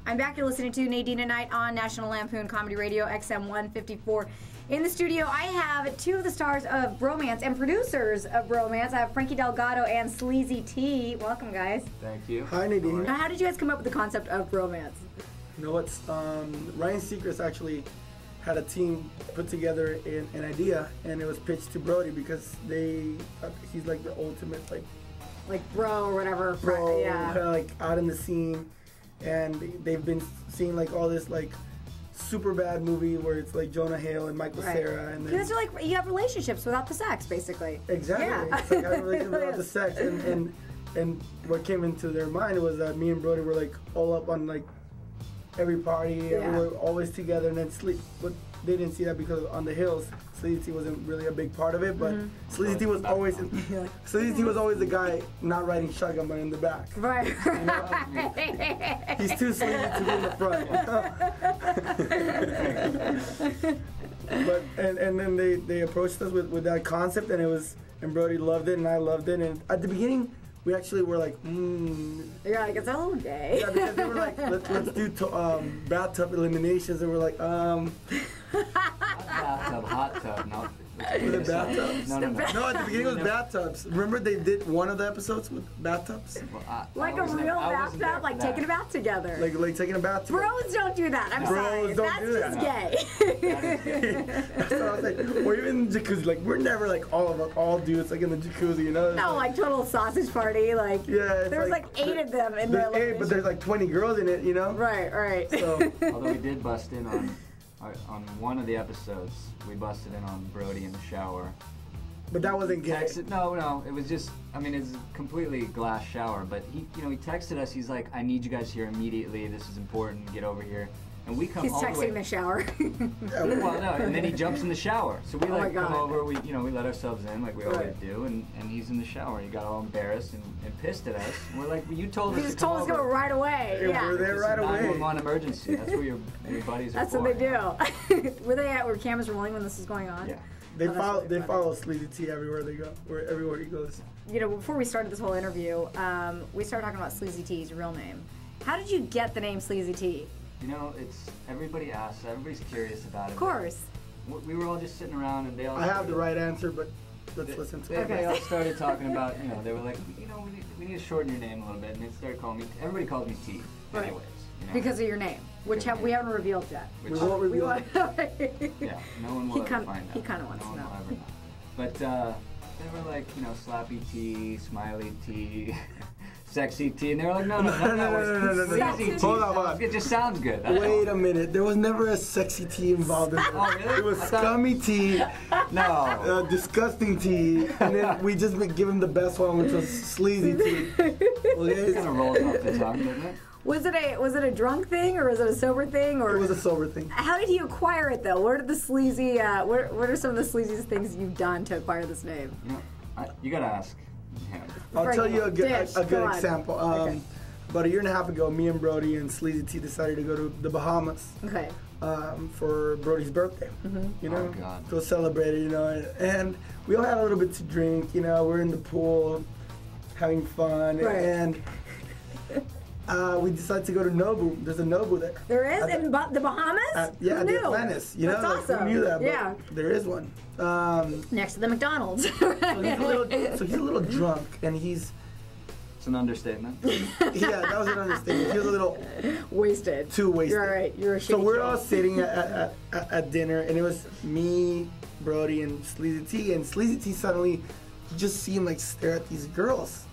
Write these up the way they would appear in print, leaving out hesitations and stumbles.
I'm back. You're listening to Nadine Nite on National Lampoon Comedy Radio, XM 154. In the studio, I have two of the stars of Bromance and producers of Bromance. I have Frankie Delgado and Sleazy T. Welcome, guys. Thank you. Hi, Nadine. Now, how did you guys come up with the concept of Bromance? You know what's Ryan Seacrest actually had a team put together an idea, and it was pitched to Brody because he's like the ultimate like bro or whatever. Bro, yeah. kind of like out in the scene, and they've been seeing like all this like super bad movie where it's like Jonah Hill and Michael Cera, and because you're like you have relationships without the sex, basically. Exactly. Yeah. It's like having a relationship without the sex, and what came into their mind was that me and Brody were like all up on like every party, we were always together, and then but they didn't see that because on the hills, Sleazy T wasn't really a big part of it, but Sleazy T was always the guy not riding shotgun but in the back. Right. You know? He's too sleazy to be in the front. But and then they approached us with that concept, and Brody loved it and I loved it, and at the beginning we actually were like, You're like, it's a little gay. Yeah, because they were like, let's do bathtub eliminations, and we're like, Bathtub, hot tub, no. Was it bathtubs? No, at the beginning it was bathtubs. Remember they did one of the episodes with bathtubs? Well, like a real bathtub, like taking a bath together. Like taking a bath together. Bros don't do that. I'm sorry. That's just gay. That's what I was like. Or even in the jacuzzi, like we're never like all dudes like in the jacuzzi, you know? No, like total sausage party. Like there's like 8 of them in there. There's 8, but there's like 20 girls in it, you know? Right. So, although we did bust in on one of the episodes, we busted in on Brody in the shower. But that wasn't gay. No, it was just, I mean, it's a completely glass shower, but he texted us, he's like, I need you guys here immediately, this is important, get over here. And we come He's all the way. He's texting the shower. Well, no, and then he jumps in the shower. So we like come over, we let ourselves in like we always do, and he's in the shower. He got all embarrassed and pissed at us. And we're like, well, you told us to come over. You just told us to go right away. Yeah, we're there right away. 911 emergency. That's where your buddies are That's what they do. Were cameras rolling when this was going on? Yeah. They follow Sleazy T everywhere they go, everywhere he goes. You know, before we started this whole interview, we started talking about Sleazy T's real name. How did you get the name Sleazy T? You know, everybody asks, everybody's curious about it. Of course. We were all just sitting around, and they all. I have the right answer, but let's listen to it. They all started talking about, they were like, we need to shorten your name a little bit, and they started calling me. Everybody calls me T, anyways. Because of your name, which we haven't revealed yet. We won't reveal it. Yeah, no one will ever find out. He kind of wants to know. But they were like, Slappy T, Smiley T, Sexy T, and they were like, no. Sleazy T. Hold on. It just sounds good. Wait a minute. There was never a sexy T involved in it. Oh, really? It was scummy T. No. Disgusting T. And then we just give him the best one, which was Sleazy T. It kind of rolls off the tongue, doesn't it? Was it a drunk thing or was it a sober thing? Or it was a sober thing. How did he acquire it though? What are the sleazy? What are some of the sleaziest things you've done to acquire this name? You gotta ask him. I'll tell you a good example. Okay. About a year and a half ago, me and Brody and Sleazy T decided to go to the Bahamas. Okay. For Brody's birthday. You know, oh, God. Go celebrate it. And we all had a little bit to drink. We're in the pool, having fun, and. We decided to go to Nobu. There's a Nobu there. There is in the Bahamas? Yeah, the Atlantis. That's awesome. Who knew that? But there is one. Next to the McDonald's. So he's a little drunk, and he's. It's an understatement. Yeah, that was an understatement. He was a little wasted. Too wasted. You're right. You're a shitty So we're all sitting at dinner, and it was me, Brody, and Sleazy T. And Sleazy T suddenly, you just see him like stare at these girls.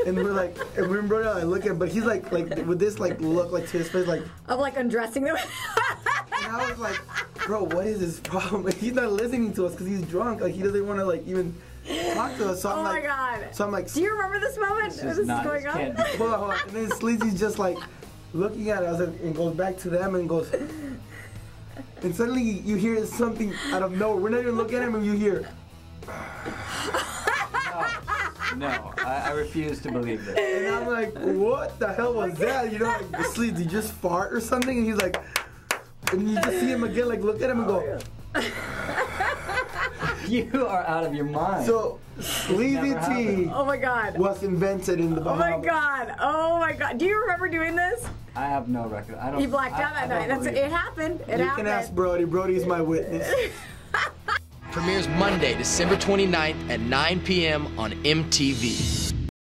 And we're like, and we're in Brody, I look at him, but he's like with this like look like to his face like of like undressing them. And I was like, bro, what is his problem? Like, he's not listening to us because he's drunk. Like he doesn't want to like even talk to us. So I'm my God. So I'm like, do you remember this moment? This is going on. Hold on. And then Sleazy's just like looking at us and goes back to them and goes. And suddenly you hear something out of nowhere. We're not even looking at him, and you hear. No, I refuse to believe this. And I'm like, what the hell was that? Like, Sleazy, did you just fart or something? And he's like, and you just see him again, like, look at him and go. You are out of your mind. So, Sleazy T Oh my God. was invented in the Oh Bahamas. my God. Oh my God. Do you remember doing this? I have no record. I don't. He blacked out that night. It happened. It You happened. can ask Brody. Brody's my witness. Premieres Monday, December 29th at 9 p.m. on MTV.